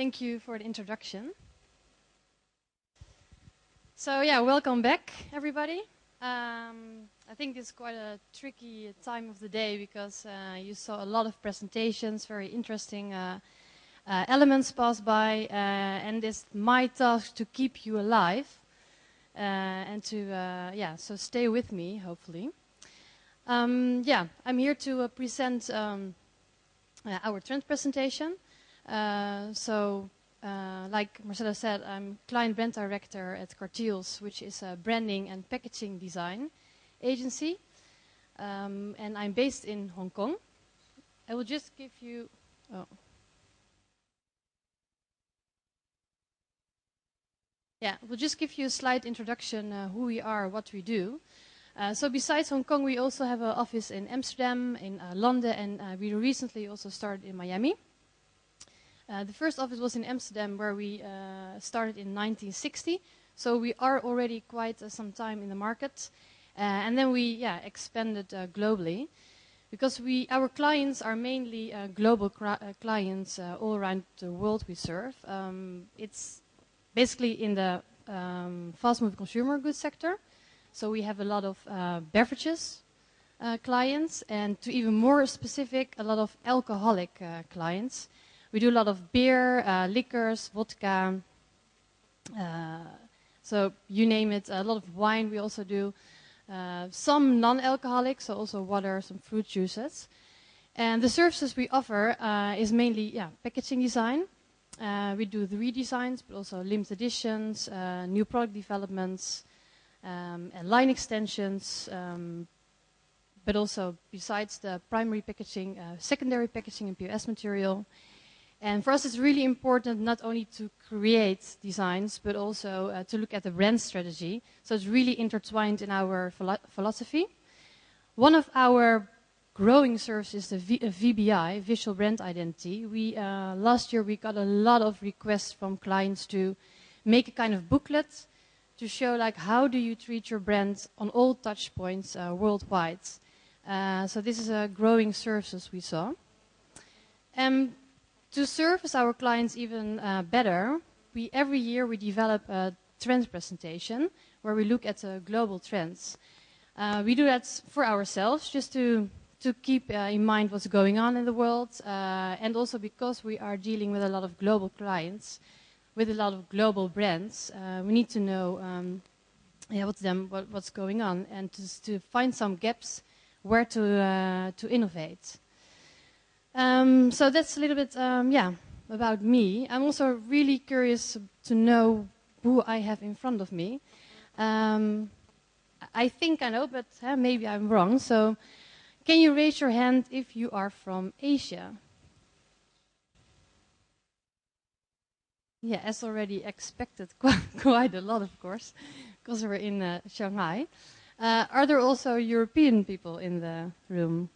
Thank you for the introduction. So yeah, welcome back, everybody. I think it's quite a tricky time of the day because you saw a lot of presentations, very interesting elements pass by, and it's my task to keep you alive and to, so stay with me, hopefully. I'm here to present our trend presentation. Like Marcelo said, I'm Client Brand Director at Cartils, which is a branding and packaging design agency. And I'm based in Hong Kong. I will just give you... we'll just give you a slight introduction who we are, what we do. So besides Hong Kong, we also have an office in Amsterdam, in London, and we recently also started in Miami. The first office was in Amsterdam, where we started in 1960. So we are already quite some time in the market. And then we expanded globally. Because our clients are mainly global clients all around the world we serve. It's basically in the fast-moving consumer goods sector. So we have a lot of beverages clients, and to even more specific, a lot of alcoholic clients. We do a lot of beer, liquors, vodka, so you name it. A lot of wine we also do. Some non-alcoholic, so also water, some fruit juices. And the services we offer is mainly packaging design. We do the redesigns, but also limited editions, new product developments, and line extensions, but also besides the primary packaging, secondary packaging and POS material. And for us, it's really important not only to create designs, but also to look at the brand strategy. So it's really intertwined in our philosophy. One of our growing services is the VBI, Visual Brand Identity. Last year, we got a lot of requests from clients to make a kind of booklet to show like how do you treat your brand on all touch points worldwide. So this is a growing service we saw. To service our clients even better, every year we develop a trend presentation where we look at global trends. We do that for ourselves, just to keep in mind what's going on in the world, and also because we are dealing with a lot of global clients, with a lot of global brands. We need to know what's going on, and to find some gaps where to innovate. So that's a little bit, about me. I'm also really curious to know who I have in front of me. I think I know, but maybe I'm wrong. So can you raise your hand if you are from Asia? Yeah, as already expected, quite a lot, of course, because we're in Shanghai. Are there also European people in the room?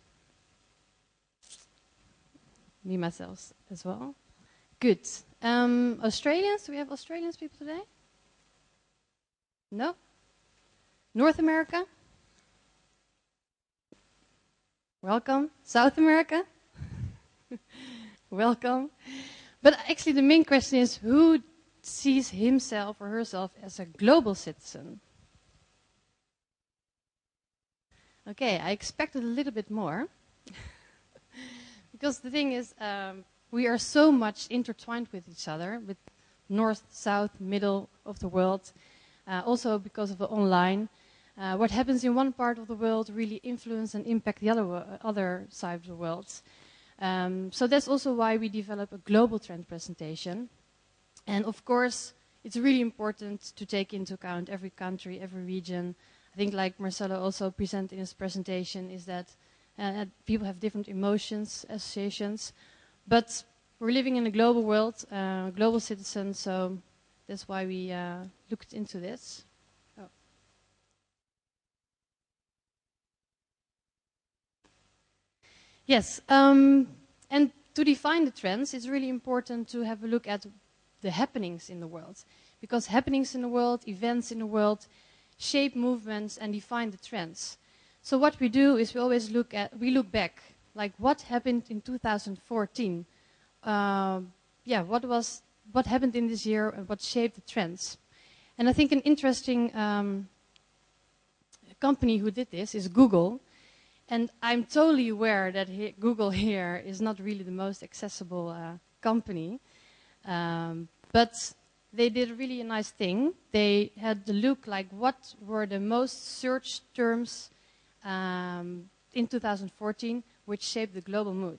Me, myself, as well. Good. Australians? Do we have Australians people today? No? North America? Welcome. South America? Welcome. But actually the main question is, who sees himself or herself as a global citizen? Okay, I expected a little bit more. Because the thing is, we are so much intertwined with each other, with north, south, middle of the world, also because of the online. What happens in one part of the world really influence and impact the other side of the world. So that's also why we develop a global trend presentation. And of course, it's really important to take into account every country, every region. I think like Marcelo also presented in his presentation is that people have different emotions, associations, but we're living in a global world, global citizens, so that's why we looked into this. Oh. Yes, and to define the trends, it's really important to have a look at the happenings in the world, because happenings in the world, events in the world, shape movements and define the trends. So what we do is we always look back, like what happened in 2014. What was what happened in this year and what shaped the trends. And I think an interesting company who did this is Google. And I'm totally aware that Google here is not really the most accessible company. But they did really a nice thing. They had the look like what were the most searched terms in 2014 which shaped the global mood.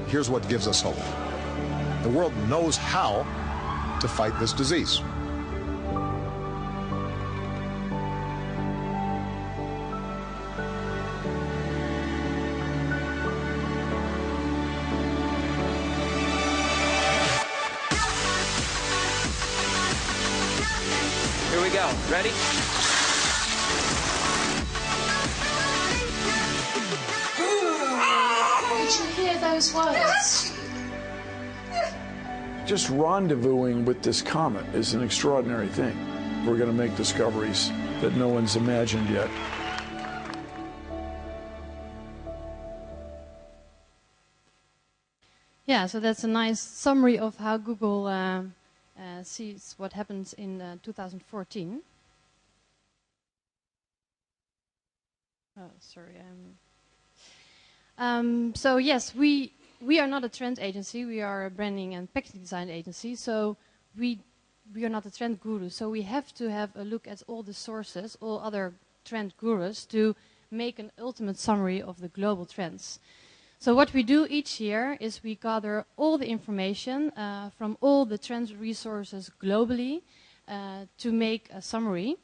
Here's what gives us hope. The world knows how to fight this disease. Here we go. Ready? Did you hear those words? Just rendezvousing with this comet is an extraordinary thing. We're going to make discoveries that no one's imagined yet. Yeah, so that's a nice summary of how Google sees what happens in 2014. Oh, sorry. So yes, we are not a trend agency. We are a branding and packaging design agency. So we are not a trend guru. So we have to have a look at all the sources, all other trend gurus, to make an ultimate summary of the global trends. So what we do each year is we gather all the information from all the trend resources globally to make a summary.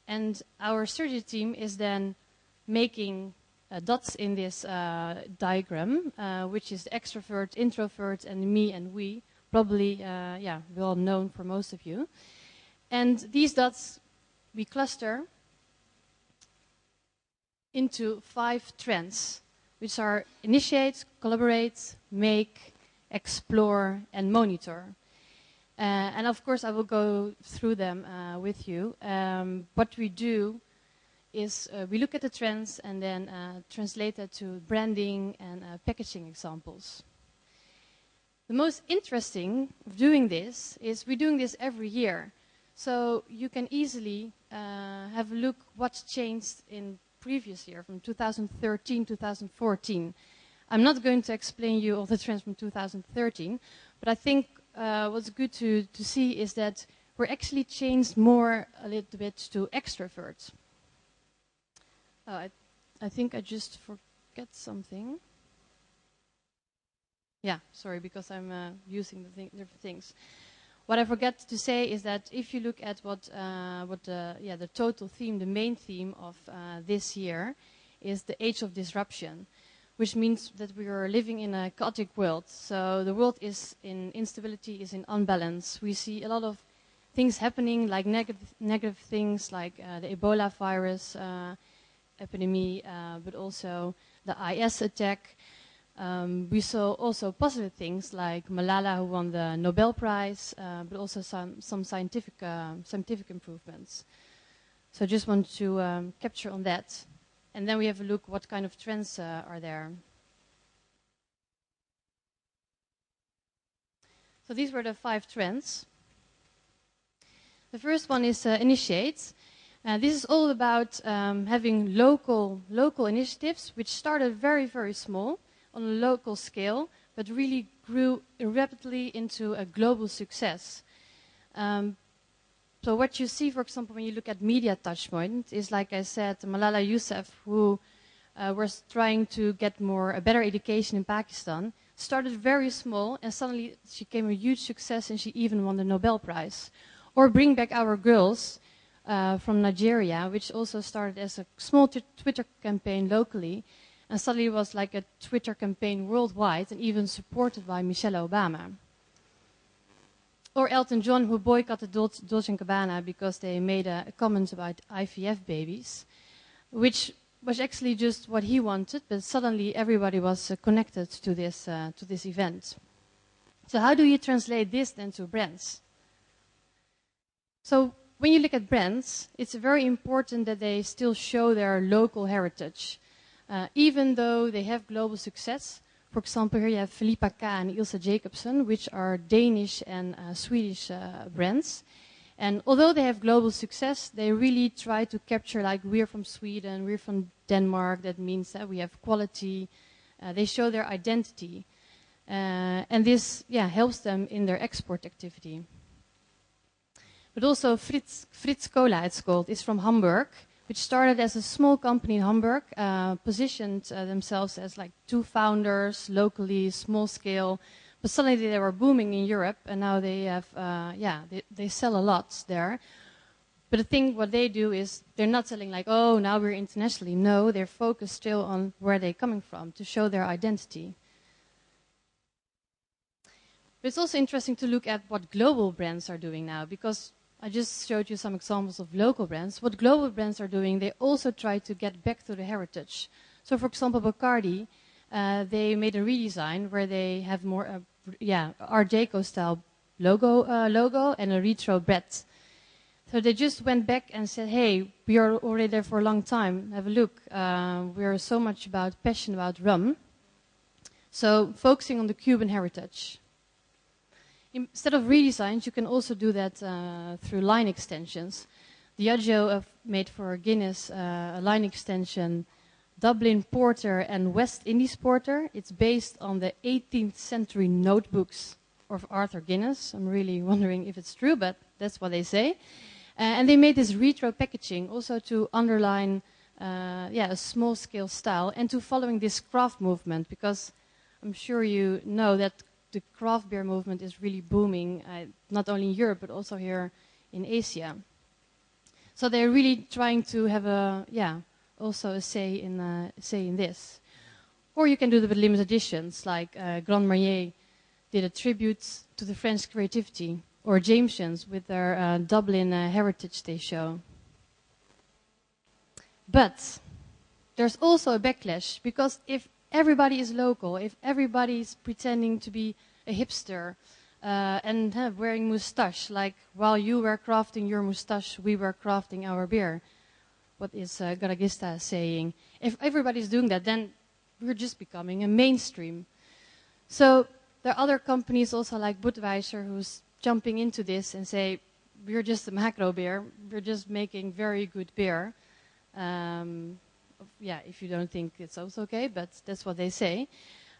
And our strategy team is then making dots in this diagram, which is the extrovert, introvert, and me and we, probably well known for most of you. And these dots we cluster into 5 trends, which are initiate, collaborate, make, explore, and monitor. And of course, I will go through them with you. What we do is we look at the trends and then translate that to branding and packaging examples. The most interesting of doing this is we're doing this every year. So you can easily have a look what's changed in previous year, from 2013 to 2014. I'm not going to explain you all the trends from 2013, but I think what's good to see is that we're actually changed more a little bit to extroverts. I think I just forget something. Yeah, sorry, because I'm using the different things. What I forgot to say is that if you look at what the total theme, the main theme of this year, is the age of disruption, which means that we are living in a chaotic world. So the world is in instability, is in unbalance. We see a lot of things happening, like negative things, like the Ebola virus epidemic, but also the IS attack. We saw also positive things like Malala, who won the Nobel Prize, but also some scientific improvements. So I just want to capture on that. And then we have a look what kind of trends are there. So these were the 5 trends. The first one is initiate. This is all about having local initiatives, which started very, very small on a local scale, but really grew rapidly into a global success. So what you see, for example, when you look at media touchpoint is, like I said, Malala Yousaf, who was trying to get a better education in Pakistan. Started very small, and suddenly she became a huge success, and she even won the Nobel Prize. Or Bring Back Our Girls from Nigeria, which also started as a small Twitter campaign locally, and suddenly was like a Twitter campaign worldwide, and even supported by Michelle Obama. Or Elton John, who boycotted Dolce & Gabbana because they made a comment about IVF babies, which was actually just what he wanted, but suddenly everybody was connected to this event. So how do you translate this then to brands? So when you look at brands, it's very important that they still show their local heritage. Even though they have global success, for example, here you have Filippa K and Ilse Jacobsen, which are Danish and Swedish brands. And although they have global success, they really try to capture, like, we're from Sweden, we're from Denmark. That means that we have quality. They show their identity. And this helps them in their export activity. But also Fritz Cola, it's called, is from Hamburg, which started as a small company in Hamburg, positioned themselves as like 2 founders, locally, small scale. But suddenly they were booming in Europe, and now they have, they sell a lot there. But the thing, what they do is they're not selling like, oh, now we're internationally. No, they're focused still on where they're coming from to show their identity. But it's also interesting to look at what global brands are doing now, because I just showed you some examples of local brands. What global brands are doing, they also try to get back to the heritage. So, for example, Bacardi, they made a redesign where they have more, Art Deco style logo and a retro bread. So they just went back and said, hey, we are already there for a long time. Have a look. We are so much passionate about rum. So focusing on the Cuban heritage. Instead of redesigns, you can also do that through line extensions. Diageo made for Guinness a line extension, Dublin Porter and West Indies Porter. It's based on the 18th century notebooks of Arthur Guinness. I'm really wondering if it's true, but that's what they say. And they made this retro packaging also to underline a small-scale style and to following this craft movement, because I'm sure you know that the craft beer movement is really booming, not only in Europe, but also here in Asia. So they're really trying to have also a say in this. Or you can do it with limited editions, like Grand Marnier did a tribute to the French creativity, or Jamesons with their Dublin Heritage Day show. But there's also a backlash, because if everybody is local, if everybody is pretending to be a hipster and wearing moustache, like while you were crafting your moustache, we were crafting our beer. What is Garagista saying? If everybody's doing that, then we're just becoming a mainstream. So there are other companies also like Budweiser who's jumping into this and say, we're just a macro beer, we're just making very good beer. If you don't think it's also okay, but that's what they say.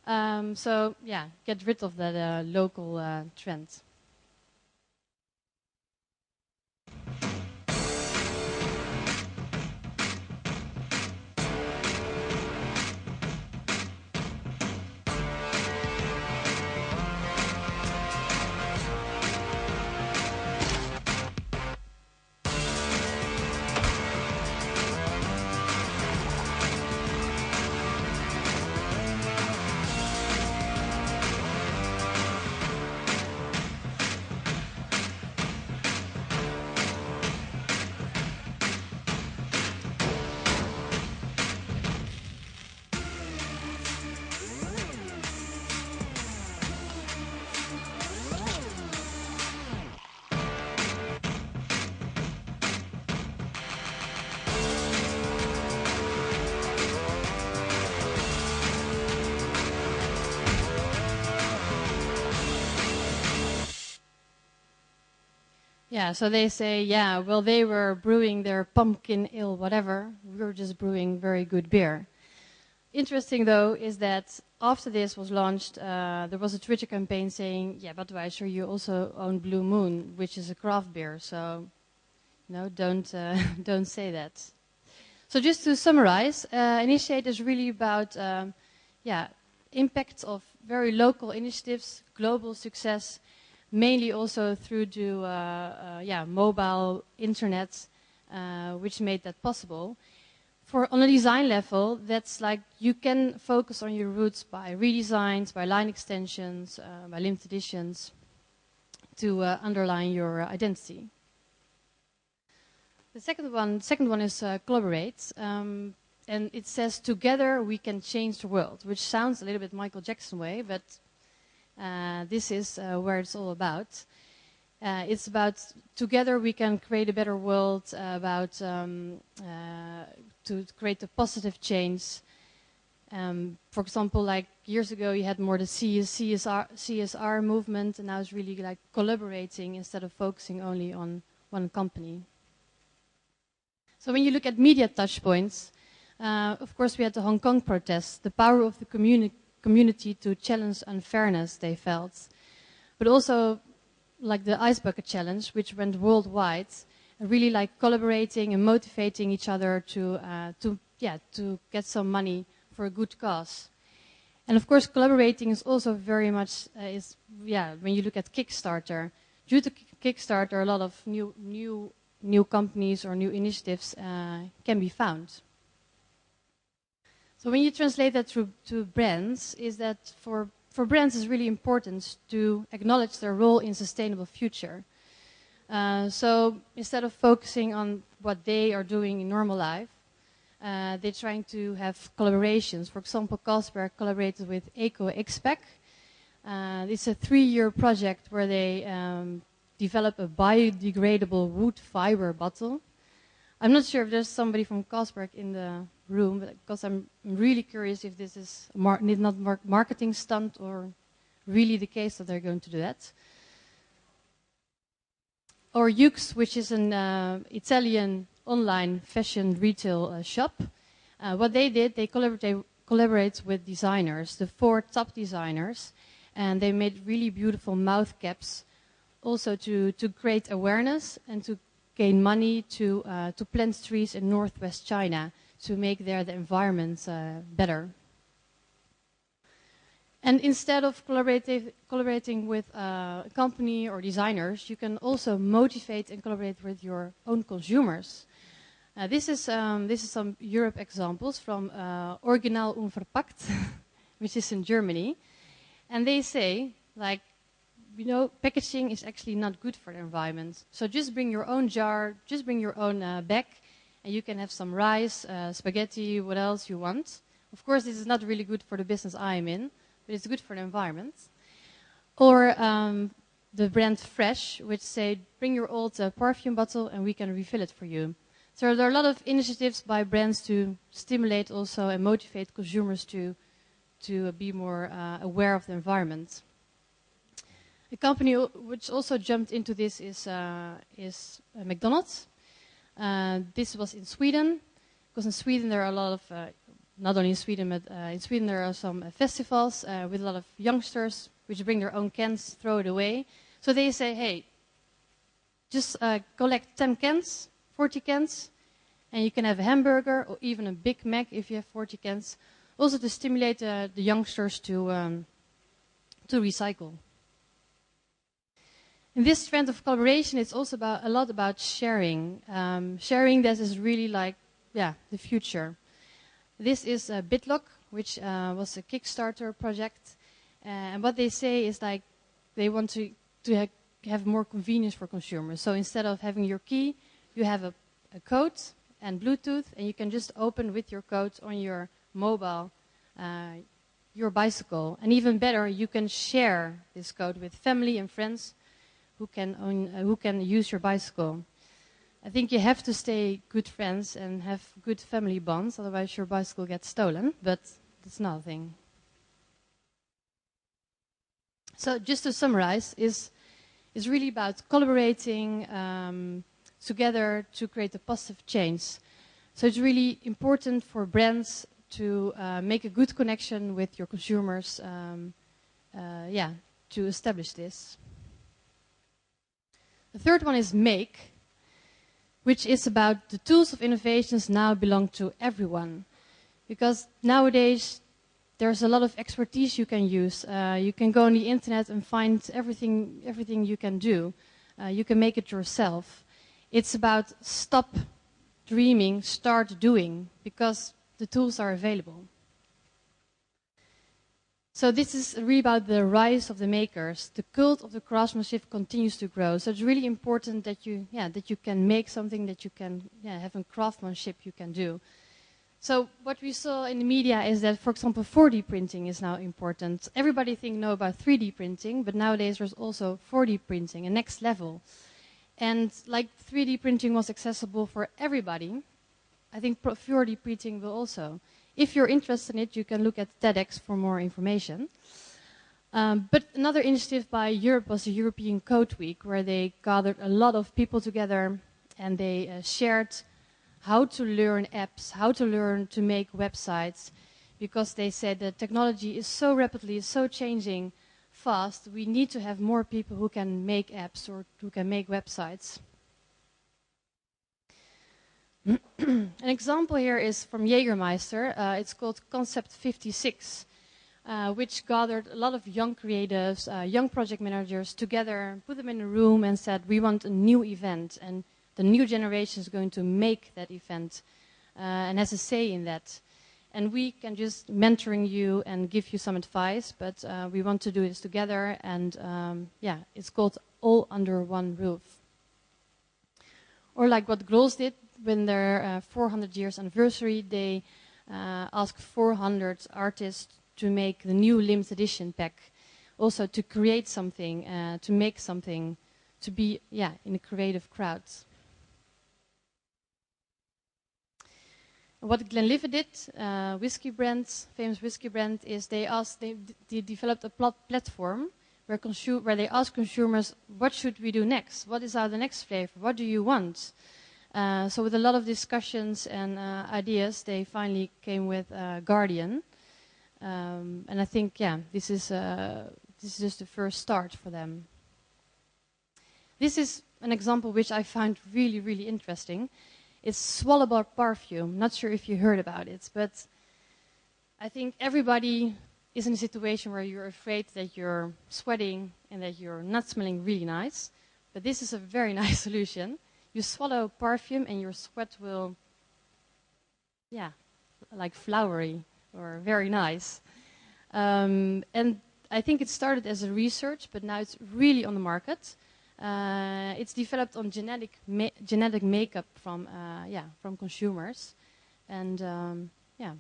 Get rid of that local trend. Yeah, so they say, they were brewing their pumpkin ale, whatever. We were just brewing very good beer. Interesting, though, is that after this was launched, there was a Twitter campaign saying, Budweiser, you also own Blue Moon, which is a craft beer. So, don't say that. So just to summarize, Initiate is really about impacts of very local initiatives, global success, mainly also through the mobile internet, which made that possible. On a design level, that's like you can focus on your roots by redesigns, by line extensions, by limited editions to underline your identity. The second one is collaborate, and it says together we can change the world, which sounds a little bit Michael Jackson way, but this is where it's all about. It's about together we can create a better world, to create a positive change. For example, like years ago you had more the CSR movement, and now it's really like collaborating instead of focusing only on one company. So when you look at media touchpoints, of course we had the Hong Kong protests, the power of the community to challenge unfairness they felt. But also like the Ice Bucket Challenge, which went worldwide, really like collaborating and motivating each other to get some money for a good cause. And of course collaborating is also very much, when you look at Kickstarter, due to Kickstarter a lot of new companies or new initiatives can be found. So when you translate that to brands, is that for brands it's really important to acknowledge their role in sustainable future. So instead of focusing on what they are doing in normal life, they're trying to have collaborations. For example, Carlsberg collaborated with EcoXpac. It's a 3-year project where they develop a biodegradable wood fiber bottle. I'm not sure if there's somebody from Carlsberg in the room, because I'm really curious if this is not marketing stunt or really the case that they're going to do that. Or Yux, which is an Italian online fashion retail shop. What they did, they collaborate with designers, the 4 top designers, and they made really beautiful mouth caps, also to create awareness and to gain money to plant trees in northwest China to make there the environment better. And instead of collaborating with a company or designers, you can also motivate and collaborate with your own consumers. This is some Europe examples from Original Unverpackt, which is in Germany. And they say, like, packaging is actually not good for the environment. So just bring your own jar, just bring your own bag, and you can have some rice, spaghetti, what else you want. Of course, this is not really good for the business I am in, but it's good for the environment. Or the brand Fresh, which say, bring your old perfume bottle and we can refill it for you. So there are a lot of initiatives by brands to stimulate also and motivate consumers to be more aware of the environment. A company which also jumped into this is McDonald's. This was in Sweden, because in Sweden there are a lot of, not only in Sweden, but in Sweden there are some festivals with a lot of youngsters which bring their own cans, throw it away. So they say, hey, just collect 10 cans, 40 cans, and you can have a hamburger or even a Big Mac if you have 40 cans. Also to stimulate the youngsters to recycle. In this trend of collaboration, it's also a lot about sharing. Sharing that is really like, the future. This is BitLock, which was a Kickstarter project. And what they say is like they want to have more convenience for consumers. So instead of having your key, you have a code and Bluetooth, and you can just open with your code on your mobile your bicycle. And even better, you can share this code with family and friends who can use your bicycle. I think you have to stay good friends and have good family bonds, otherwise your bicycle gets stolen, but that's another thing. So just to summarize, is really about collaborating together to create a positive change. So it's really important for brands to make a good connection with your consumers, to establish this. The third one is make, which is about the tools of innovations now belong to everyone. Because nowadays, there's a lot of expertise you can use. You can go on the internet and find everything you can do. You can make it yourself. It's about stop dreaming, start doing, because the tools are available. So this is really about the rise of the makers. The cult of the craftsmanship continues to grow. So it's really important that you can make something, that you can have a craftsmanship you can do. So what we saw in the media is that, for example, 4D printing is now important. Everybody know about 3D printing, but nowadays there's also 4D printing, a next level. And like 3D printing was accessible for everybody, I think 4D printing will also. If you're interested in it, you can look at TEDx for more information. But another initiative by Europe was the European Code Week, where they gathered a lot of people together and they shared how to learn apps, how to learn to make websites, because they said that technology is so rapidly, so changing fast, we need to have more people who can make apps or who can make websites. An example here is from Jägermeister. It's called Concept 56, which gathered a lot of young creatives, young project managers together, put them in a room and said, we want a new event, and the new generation is going to make that event and has a say in that. And we can just mentoring you and give you some advice, but we want to do this together, and it's called All Under One Roof. Or like what Grols did, when their 400 years anniversary, they asked 400 artists to make the new limited edition pack, also to create something, to make something, to be in a creative crowd. What Glenlivet did, whiskey brand, famous whiskey brand, is they developed a platform where they ask consumers, what should we do next? What is the next flavor? What do you want? So with a lot of discussions and ideas, they finally came with Guardian. And I think, this is just the first start for them. This is an example which I find really, really interesting. It's swallowable perfume. Not sure if you heard about it, but I think everybody is in a situation where you're afraid that you're sweating and that you're not smelling really nice. But this is a very nice solution. You swallow perfume and your sweat will, like flowery or very nice. And I think it started as a research, but now it's really on the market. It's developed on genetic makeup from consumers, and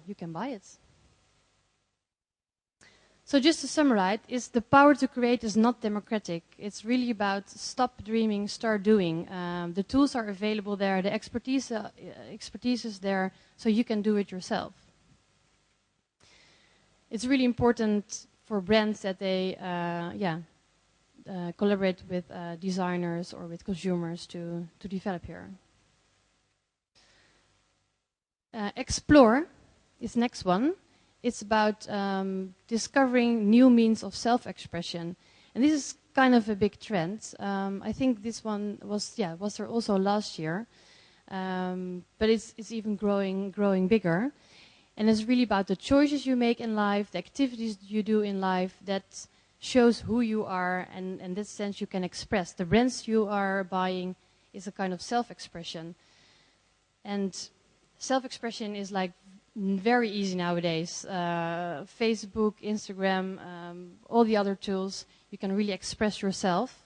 you can buy it. So just to summarize, the power to create is not democratic. It's really about stop dreaming, start doing. The tools are available there, the expertise is there, so you can do it yourself. It's really important for brands that they collaborate with designers or with consumers to develop here. Explore is the next one. It's about discovering new means of self-expression. And this is kind of a big trend. I think this one was there also last year. But it's even growing bigger. And it's really about the choices you make in life, the activities you do in life that shows who you are, and in this sense you can express. The brands you are buying is a kind of self-expression. And self-expression is like very easy nowadays. Facebook, Instagram, all the other tools, you can really express yourself.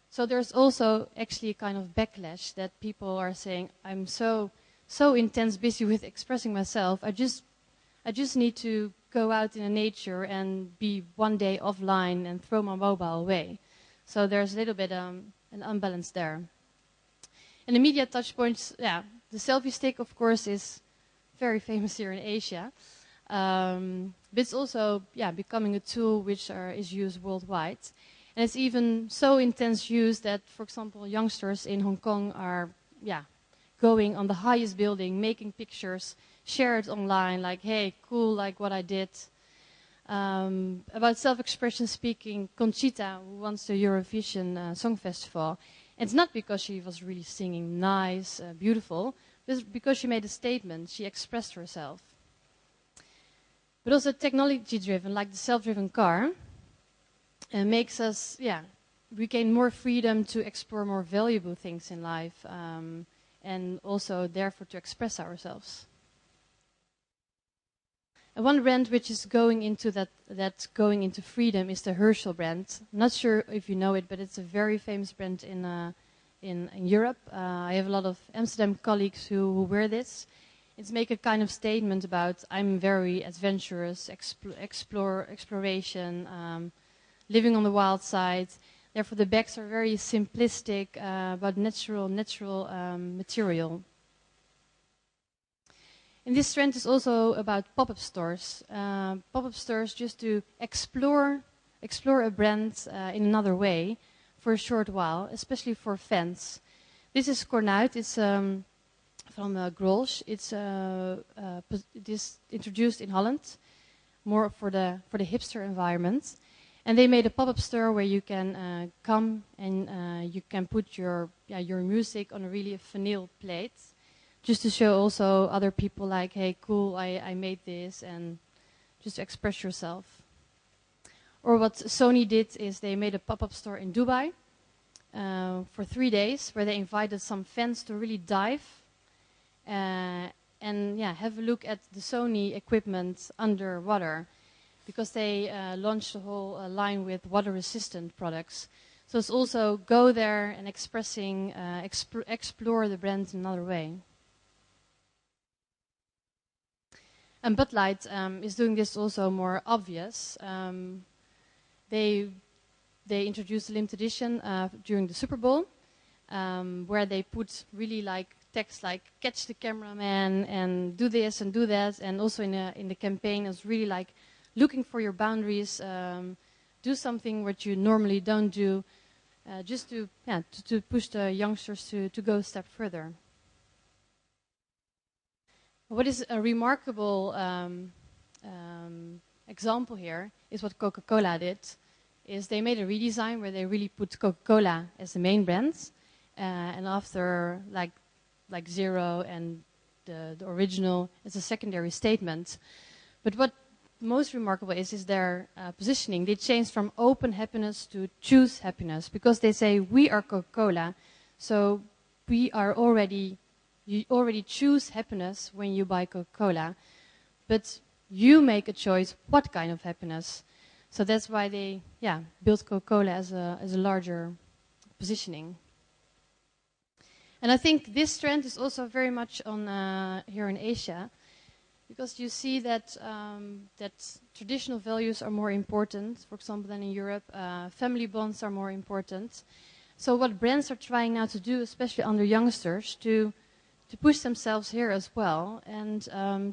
So there's also actually a kind of backlash that people are saying, I'm so intense busy with expressing myself. I just need to go out in the nature and be one day offline and throw my mobile away. So there's a little bit an unbalance there. And the media touchpoints, the selfie stick, of course, is very famous here in Asia. But it's also becoming a tool which is used worldwide. And it's even so intense use that, for example, youngsters in Hong Kong are going on the highest building, making pictures, share it online, like, hey, cool, like what I did. About self-expression speaking, Conchita, who won the Eurovision Song Festival, It's not because she was really singing nice, beautiful, it's because she made a statement, she expressed herself. But also technology-driven, like the self-driven car, makes us, we gain more freedom to explore more valuable things in life, and also therefore to express ourselves. And one brand which is going into that's going into freedom is the Herschel brand. I'm not sure if you know it, but it's a very famous brand in Europe. I have a lot of Amsterdam colleagues who wear this. It's make a kind of statement about I'm very adventurous, exploration, living on the wild side. Therefore, the bags are very simplistic, but natural material. And this trend is also about pop-up stores. Pop-up stores just to explore a brand in another way for a short while, especially for fans. This is Cornuit. It's from Grolsch. It's introduced in Holland, more for the hipster environment. And they made a pop-up store where you can come and you can put your music on a really vinyl plate, just to show also other people like, hey, cool, I made this, and just to express yourself. Or what Sony did is they made a pop-up store in Dubai for 3 days, where they invited some fans to really dive and have a look at the Sony equipment underwater, because they launched a whole line with water-resistant products. So it's also go there and expressing, explore the brand in another way. And Bud Light is doing this also more obvious. They introduced a limited edition during the Super Bowl, where they put really like text like "catch the cameraman" and "do this and do that," and also in the campaign it's really like looking for your boundaries, do something what you normally don't do, just to push the youngsters to go a step further. What is a remarkable example here is what Coca-Cola did. Is they made a redesign where they really put Coca-Cola as the main brand, and after like Zero and the original as a secondary statement. But what most remarkable is their positioning. They changed from open happiness to choose happiness, because they say we are Coca-Cola, so you already choose happiness when you buy Coca-Cola, but you make a choice what kind of happiness. So that's why they built Coca-Cola as a larger positioning. And I think this trend is also very much on here in Asia, because you see that traditional values are more important, for example, than in Europe. Family bonds are more important. So what brands are trying now to do, especially under youngsters, to push themselves here as well, and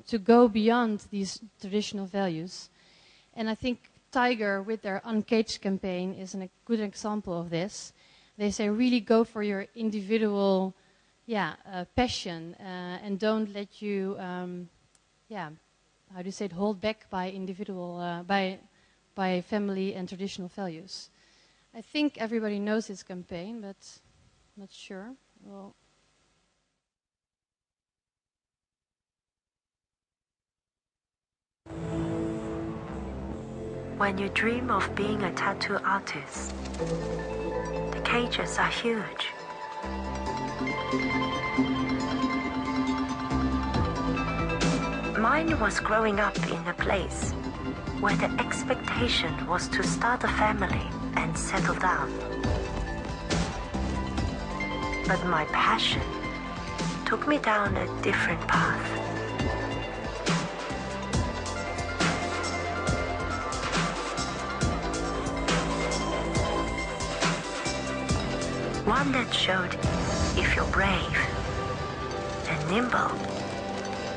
to go beyond these traditional values. And I think Tiger, with their Uncaged campaign, is a good example of this. They say really go for your individual passion, and don't let you hold back by individual by family and traditional values. I think everybody knows this campaign, but I'm not sure. Well, when you dream of being a tattoo artist, the cages are huge. Mine was growing up in a place where the expectation was to start a family and settle down. But my passion took me down a different path. One that showed if you're brave and nimble,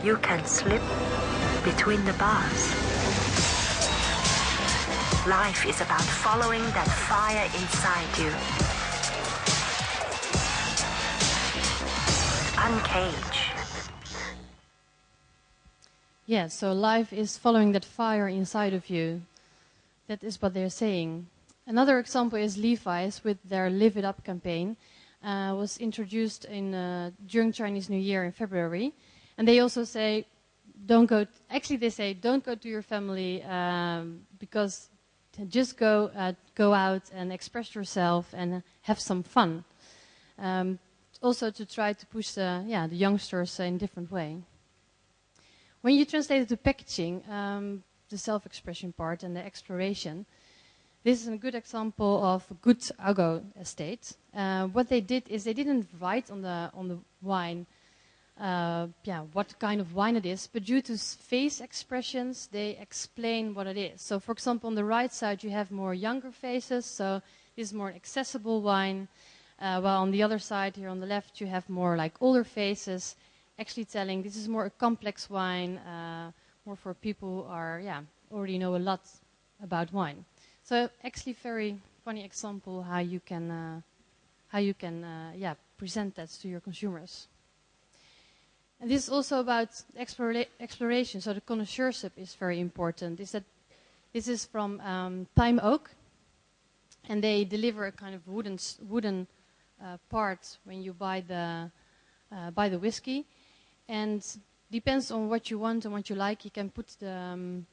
you can slip between the bars. Life is about following that fire inside you. Uncage. Yeah, so life is following that fire inside of you. That is what they're saying. Another example is Levi's with their Live It Up campaign. was introduced during Chinese New Year in February. And they also say, they say, don't go to your family because just go out and express yourself and have some fun. Also to try to push the youngsters in a different way. When you translate it to packaging, the self-expression part and the exploration, this is a good example of a good agro estate. What they did is they didn't write on the wine what kind of wine it is, but due to face expressions, they explain what it is. So, for example, on the right side, you have more younger faces, so this is more accessible wine. While on the other side, here on the left, you have more like older faces, actually telling this is more a complex wine, more for people who are, already know a lot about wine. So, actually, very funny example how you can present that to your consumers. And this is also about exploration. So the connoisseurship is very important. This is from Time Oak, and they deliver a kind of wooden part when you buy the whiskey. And depends on what you want and what you like. You can put the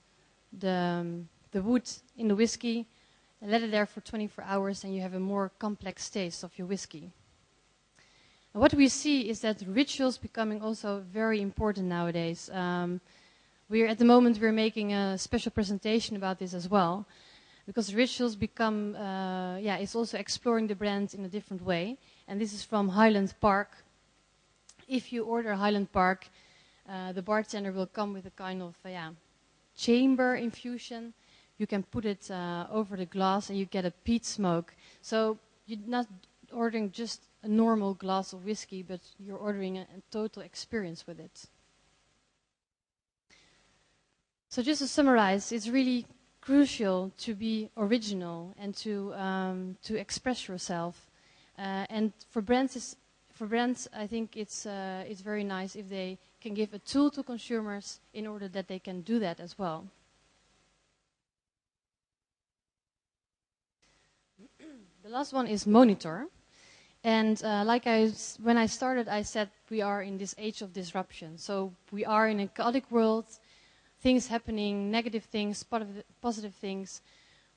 wood in the whiskey, and let it there for 24 hours, and you have a more complex taste of your whiskey. And what we see is that rituals becoming also very important nowadays. At the moment we're making a special presentation about this as well, because rituals become, it's also exploring the brand in a different way. And this is from Highland Park. If you order Highland Park, the bartender will come with a kind of chamber infusion. You can put it over the glass and you get a peat smoke. So you're not ordering just a normal glass of whiskey, but you're ordering a total experience with it. So just to summarize, it's really crucial to be original and to express yourself. And for brands, I think it's very nice if they can give a tool to consumers in order that they can do that as well. The last one is monitor. And when I started, I said we are in this age of disruption. So we are in a chaotic world, things happening, negative things, positive things.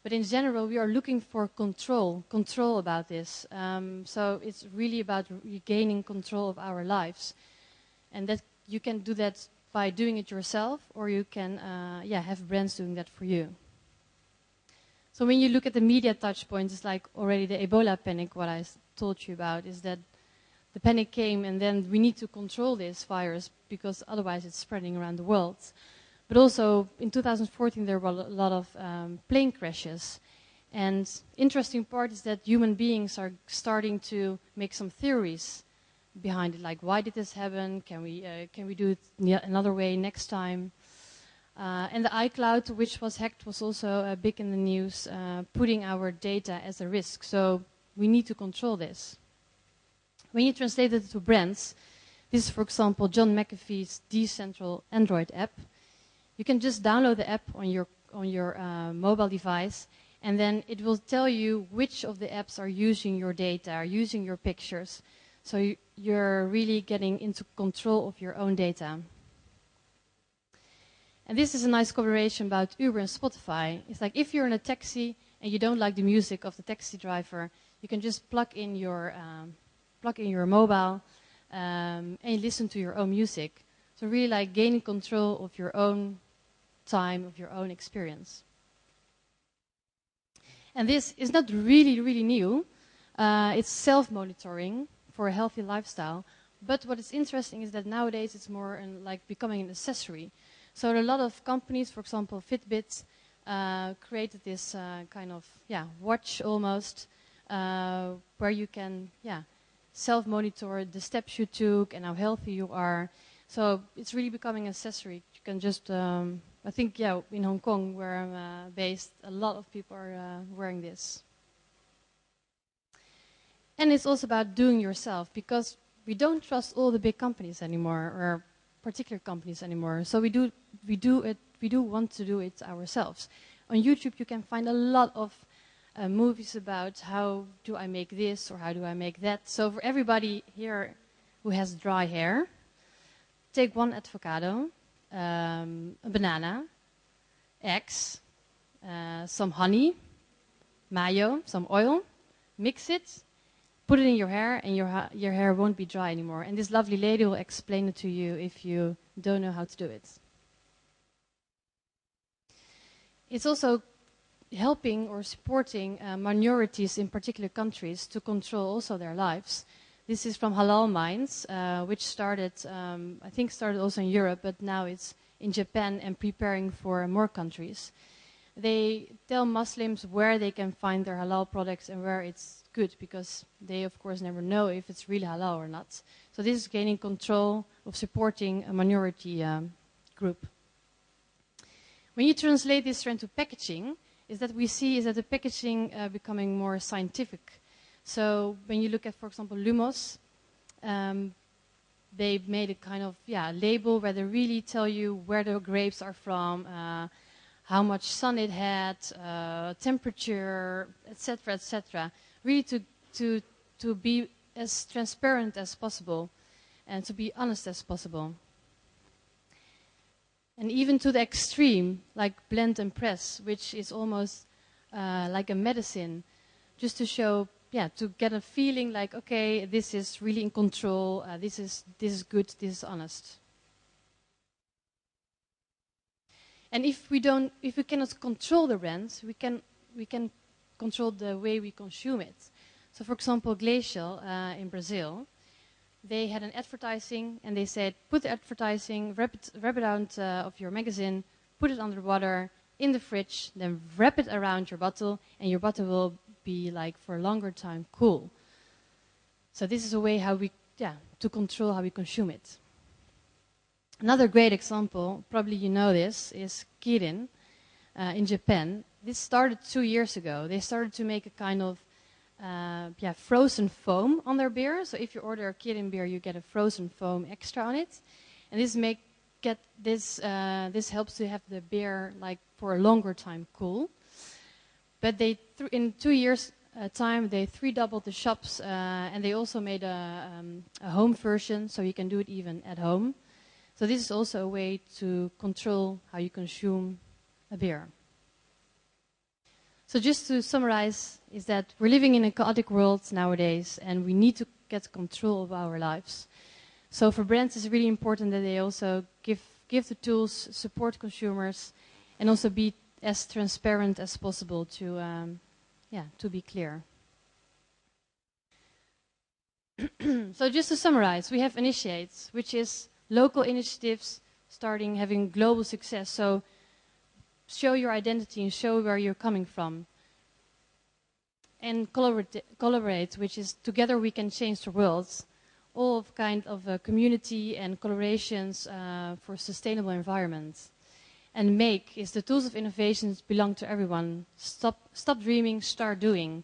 But in general, we are looking for control about this. So it's really about regaining control of our lives. And that you can do that by doing it yourself, or you can have brands doing that for you. So when you look at the media touch points, it's like already the Ebola panic, what I told you about, is that the panic came and then we need to control this virus because otherwise it's spreading around the world. But also in 2014 there were a lot of plane crashes. And interesting part is that human beings are starting to make some theories behind it, like why did this happen? Can we do it another way next time? And the iCloud, which was hacked, was also big in the news, putting our data as a risk. So we need to control this. When you translate it to brands, this is, for example, John McAfee's decentral Android app. You can just download the app on your mobile device, and then it will tell you which of the apps are using your data, are using your pictures. So you're really getting into control of your own data. And this is a nice collaboration about Uber and Spotify. It's like if you're in a taxi and you don't like the music of the taxi driver, you can just plug in your mobile and listen to your own music. So really like gaining control of your own time, of your own experience. And this is not really, really new. It's self-monitoring for a healthy lifestyle. But what is interesting is that nowadays it's more like becoming an accessory. So a lot of companies, for example, Fitbit, created this kind of watch almost, where you can self-monitor the steps you took and how healthy you are. So it's really becoming an accessory. You can just, I think, in Hong Kong, where I'm based, a lot of people are wearing this. And it's also about doing yourself, because we don't trust all the big companies anymore, or particular companies anymore. So we do want to do it ourselves. On YouTube, you can find a lot of movies about how do I make this or how do I make that. So for everybody here who has dry hair, take 1 avocado, a banana, eggs, some honey, mayo, some oil, mix it, put it in your hair, and your hair won't be dry anymore. And this lovely lady will explain it to you if you don't know how to do it. It's also helping or supporting minorities in particular countries to control also their lives. This is from Halal Minds, which started, I think started also in Europe, but now it's in Japan and preparing for more countries. They tell Muslims where they can find their halal products and where it's good, because they, of course, never know if it's really halal or not. So this is gaining control of supporting a minority group. When you translate this into packaging, is that we see is that the packaging becoming more scientific. So when you look at, for example, Lumos, they made a kind of label where they really tell you where the grapes are from, how much sun it had, temperature, etc., etc. Really to be as transparent as possible and to be honest as possible. And even to the extreme, like blend and press, which is almost like a medicine, just to show, to get a feeling like, okay, this is really in control, this is good, this is honest. And if we cannot control the brands, we can control the way we consume it. So, for example, Glacial in Brazil, they had an advertising, and they said, put the advertising, wrap it out of your magazine, put it under water, in the fridge, then wrap it around your bottle, and your bottle will be, like, for a longer time, cool. So this is a way how to control how we consume it. Another great example, probably you know this, is Kirin in Japan. This started 2 years ago. They started to make a kind of frozen foam on their beer. So if you order a Kirin beer, you get a frozen foam extra on it, and this helps to have the beer like for a longer time cool. But in 2 years' time, they doubled the shops, and they also made a home version, so you can do it even at home. So this is also a way to control how you consume a beer. So just to summarize, is that we're living in a chaotic world nowadays, and we need to get control of our lives. So for brands, it's really important that they also give the tools, support consumers, and also be as transparent as possible to be clear. So just to summarize, we have Initiate, which is local initiatives having global success. So show your identity and show where you're coming from. And collaborate, which is together we can change the world. All of kind of a community and collaborations for sustainable environment. And make is the tools of innovations belong to everyone. Stop dreaming, start doing.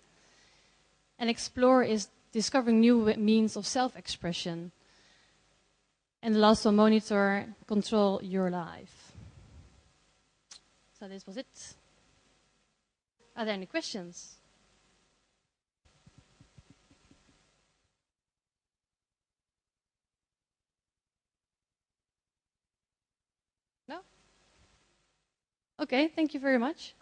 And explore is discovering new means of self-expression. And the last one, monitor, control your life. So this was it. Are there any questions? No? Okay, thank you very much.